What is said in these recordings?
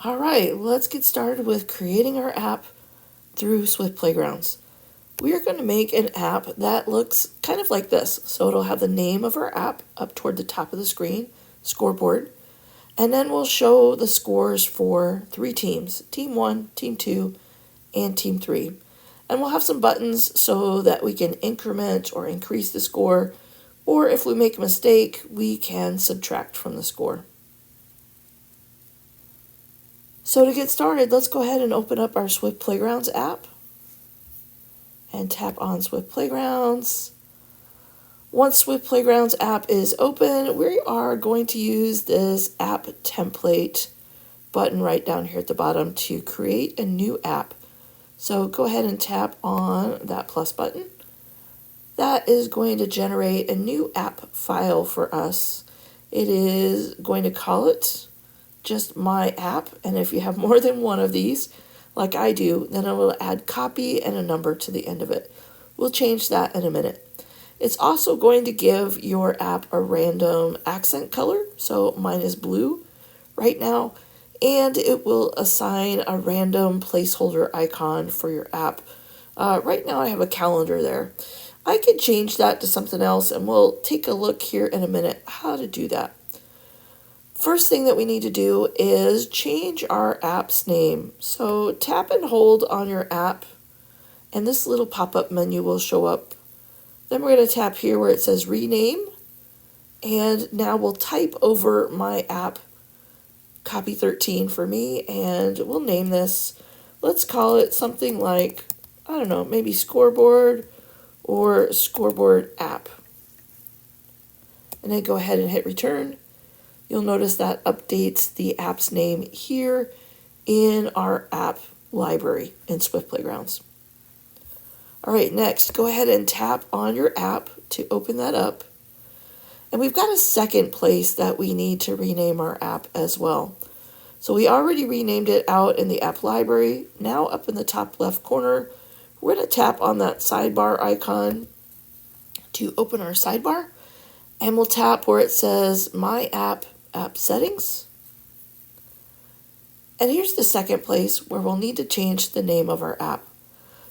All right, let's get started with creating our app through Swift Playgrounds. We are going to make an app that looks kind of like this. So it'll have the name of our app up toward the top of the screen, Scoreboard, and then we'll show the scores for 3 teams, Team 1, Team 2, and Team 3. And we'll have some buttons so that we can increment or increase the score, or if we make a mistake, we can subtract from the score. So to get started, let's go ahead and open up our Swift Playgrounds app and tap on Swift Playgrounds. Once Swift Playgrounds app is open, we are going to use this app template button right down here at the bottom to create a new app. So go ahead and tap on that plus button. That is going to generate a new app file for us. It is going to call it just my app, and if you have more than one of these, like I do, then I will add copy and a number to the end of it. We'll change that in a minute. It's also going to give your app a random accent color, so mine is blue right now, and it will assign a random placeholder icon for your app. Right now I have a calendar there. I could change that to something else, and we'll take a look here in a minute how to do that. First thing that we need to do is change our app's name. So tap and hold on your app, and this little pop-up menu will show up. Then we're going to tap here where it says rename, and now we'll type over my app, copy 13 for me, and we'll name this. Let's call it something like, I don't know, maybe Scoreboard or Scoreboard app. And then go ahead and hit return. You'll notice that updates the app's name here in our app library in Swift Playgrounds. All right, next, go ahead and tap on your app to open that up. And we've got a second place that we need to rename our app as well. So we already renamed it out in the app library. Now up in the top left corner, we're going to tap on that sidebar icon to open our sidebar. And we'll tap where it says My App Settings. And here's the second place where we'll need to change the name of our app.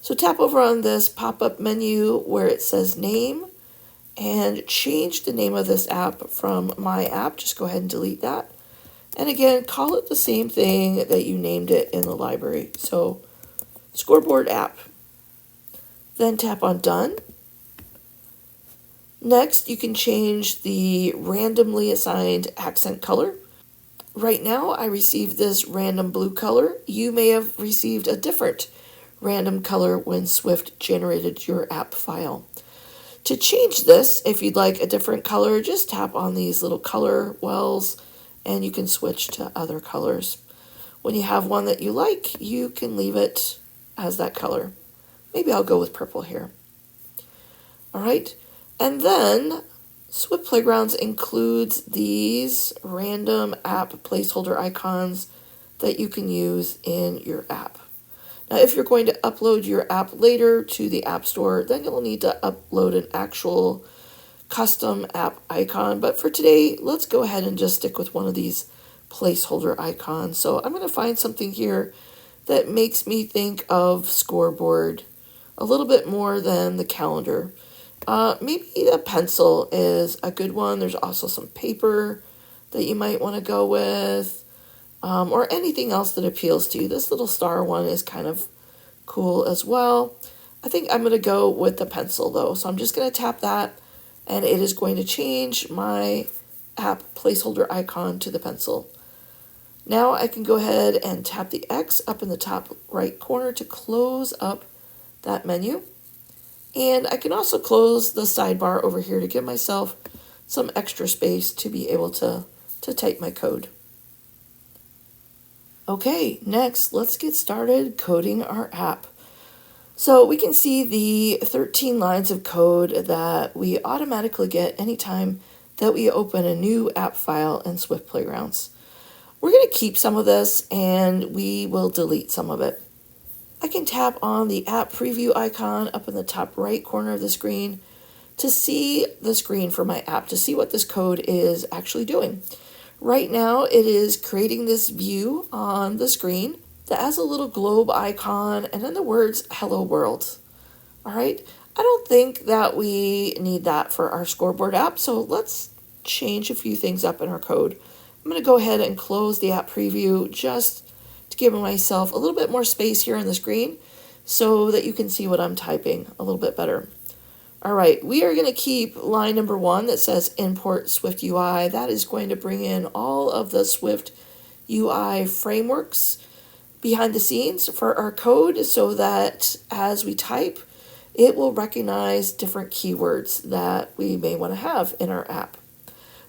So tap over on this pop-up menu where it says Name and change the name of this app from My App. Just go ahead and delete that. And again, call it the same thing that you named it in the library. So Scoreboard app. Then tap on Done. Next, you can change the randomly assigned accent color. Right now, I received this random blue color. You may have received a different random color when Swift generated your app file. To change this, if you'd like a different color, just tap on these little color wells and you can switch to other colors. When you have one that you like, you can leave it as that color. Maybe I'll go with purple here. All right. And then Swift Playgrounds includes these random app placeholder icons that you can use in your app. Now, if you're going to upload your app later to the App Store, then you'll need to upload an actual custom app icon. But for today, let's go ahead and just stick with one of these placeholder icons. So I'm going to find something here that makes me think of Scoreboard a little bit more than the calendar. Maybe a pencil is a good one. There's also some paper that you might want to go with, or anything else that appeals to you. This little star one is kind of cool as well. I think I'm going to go with the pencil though. So I'm just going to tap that and it is going to change my app placeholder icon to the pencil. Now I can go ahead and tap the X up in the top right corner to close up that menu. And I can also close the sidebar over here to give myself some extra space to be able to type my code. Okay, next, let's get started coding our app. So we can see the 13 lines of code that we automatically get anytime that we open a new app file in Swift Playgrounds. We're going to keep some of this and we will delete some of it. I can tap on the app preview icon up in the top right corner of the screen to see the screen for my app, to see what this code is actually doing. Right now it is creating this view on the screen that has a little globe icon and then the words hello world. All right, I don't think that we need that for our scoreboard app, so let's change a few things up in our code. I'm going to go ahead and close the app preview just to give myself a little bit more space here on the screen so that you can see what I'm typing a little bit better. All right, we are going to keep line number 1 that says import Swift UI. That is going to bring in all of the Swift UI frameworks behind the scenes for our code so that as we type, it will recognize different keywords that we may want to have in our app.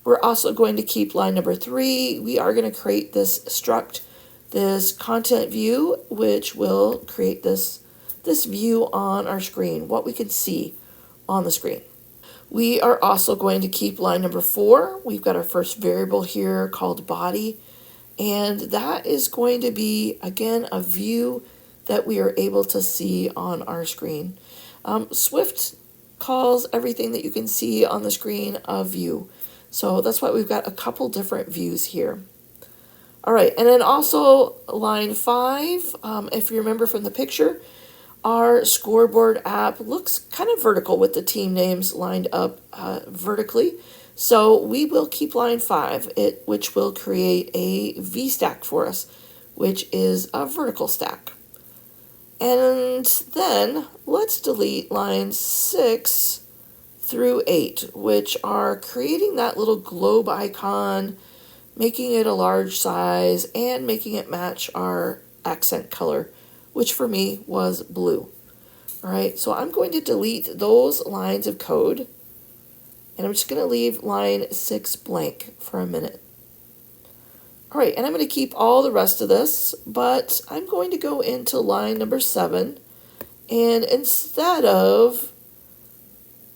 We're also going to keep line number 3. We are going to create this struct, this content view, which will create this view on our screen, what we can see on the screen. We are also going to keep line number 4. We've got our first variable here called body, and that is going to be, again, a view that we are able to see on our screen. Swift calls everything that you can see on the screen a view. So that's why we've got a couple different views here. All right, and then also line 5, if you remember from the picture, our scoreboard app looks kind of vertical with the team names lined up vertically. So we will keep line 5, which will create a V stack for us, which is a vertical stack. And then let's delete lines 6 through 8, which are creating that little globe icon, making it a large size, and making it match our accent color, which for me was blue. All right, so I'm going to delete those lines of code, and I'm just going to leave line 6 blank for a minute. All right, and I'm going to keep all the rest of this, but I'm going to go into line number 7, and instead of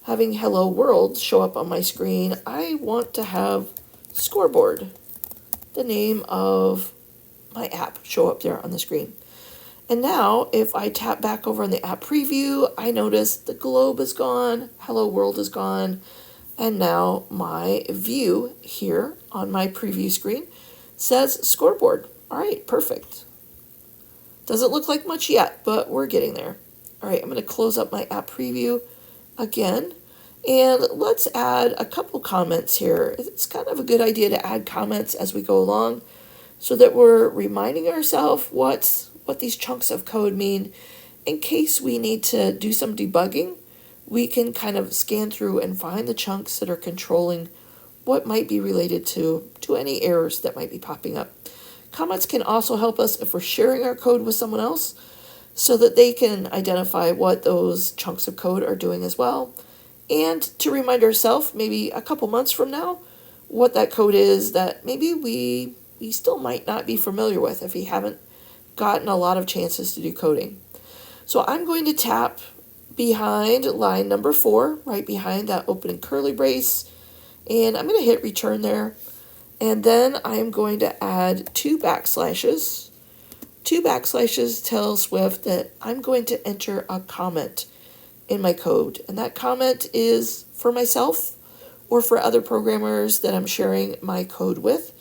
having hello world show up on my screen, I want to have Scoreboard, the name of my app, show up there on the screen. And now if I tap back over on the app preview, I notice the globe is gone, hello world is gone, and now my view here on my preview screen says Scoreboard. All right, perfect. Doesn't look like much yet, but we're getting there. All right, I'm going to close up my app preview again, and let's add a couple comments here. It's kind of a good idea to add comments as we go along so that we're reminding ourselves what these chunks of code mean. In case we need to do some debugging, we can kind of scan through and find the chunks that are controlling what might be related to any errors that might be popping up. Comments can also help us if we're sharing our code with someone else so that they can identify what those chunks of code are doing as well. And to remind ourselves, maybe a couple months from now, what that code is that maybe we still might not be familiar with if we haven't gotten a lot of chances to do coding. So I'm going to tap behind line number 4, right behind that opening curly brace, and I'm going to hit return there. And then I'm going to add 2 backslashes. 2 backslashes tell Swift that I'm going to enter a comment in my code. And that comment is for myself or for other programmers that I'm sharing my code with.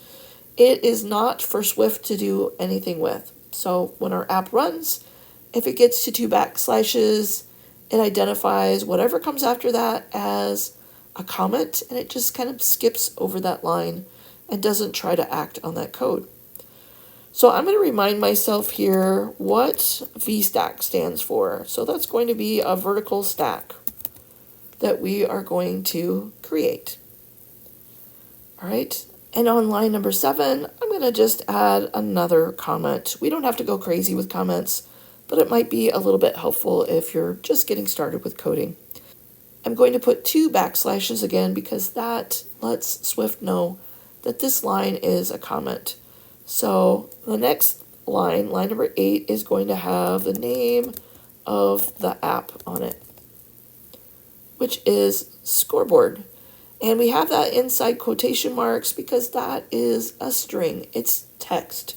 It is not for Swift to do anything with. So when our app runs, if it gets to 2 backslashes, it identifies whatever comes after that as a comment, and it just kind of skips over that line and doesn't try to act on that code. So I'm going to remind myself here what VStack stands for. So that's going to be a vertical stack that we are going to create. All right. And on line number 7, I'm going to just add another comment. We don't have to go crazy with comments, but it might be a little bit helpful if you're just getting started with coding. I'm going to put 2 backslashes again because that lets Swift know that this line is a comment. So the next line, line number 8, is going to have the name of the app on it, which is Scoreboard. And we have that inside quotation marks because that is a string. It's text.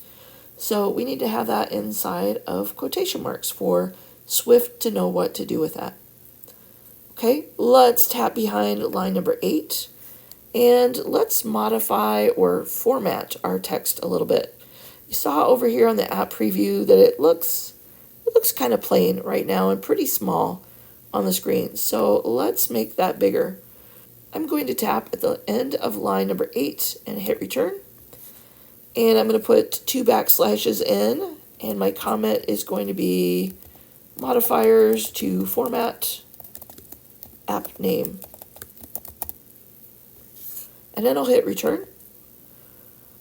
So we need to have that inside of quotation marks for Swift to know what to do with that. Okay, let's tap behind line number 8. And let's modify or format our text a little bit. You saw over here on the app preview that it looks kind of plain right now and pretty small on the screen. So let's make that bigger. I'm going to tap at the end of line number 8 and hit return. And I'm going to put 2 backslashes in, and my comment is going to be modifiers to format app name. And then I'll hit return.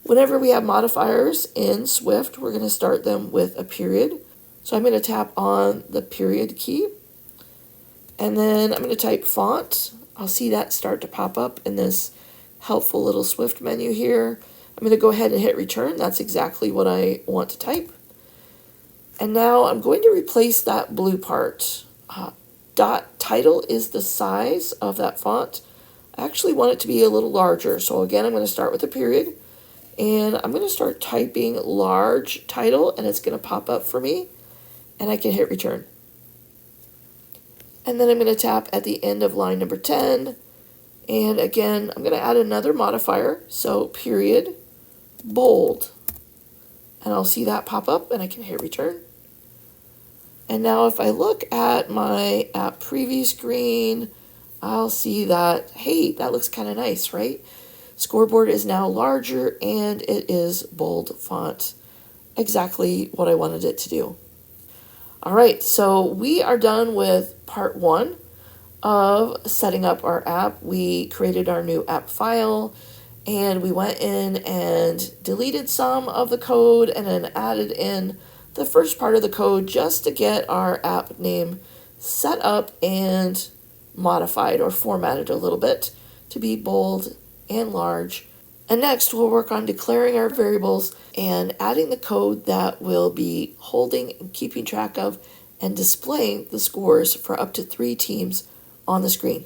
Whenever we have modifiers in Swift, we're going to start them with a period. So I'm going to tap on the period key, and then I'm going to type font. I'll see that start to pop up in this helpful little Swift menu here. I'm going to go ahead and hit return. That's exactly what I want to type. And now I'm going to replace that blue part. Dot title is the size of that font. I actually want it to be a little larger. So again, I'm going to start with a period. And I'm going to start typing large title, and it's going to pop up for me. And I can hit return. And then I'm going to tap at the end of line number 10. And again, I'm going to add another modifier. So period, bold. And I'll see that pop up, and I can hit return. And now if I look at my app preview screen, I'll see that, hey, that looks kind of nice, right? Scoreboard is now larger and it is bold font. Exactly what I wanted it to do. All right, so we are done with part 1 of setting up our app. We created our new app file, and we went in and deleted some of the code and then added in the first part of the code just to get our app name set up and modified or formatted a little bit to be bold and large. And next we'll work on declaring our variables and adding the code that will be holding and keeping track of and displaying the scores for up to 3 teams on the screen.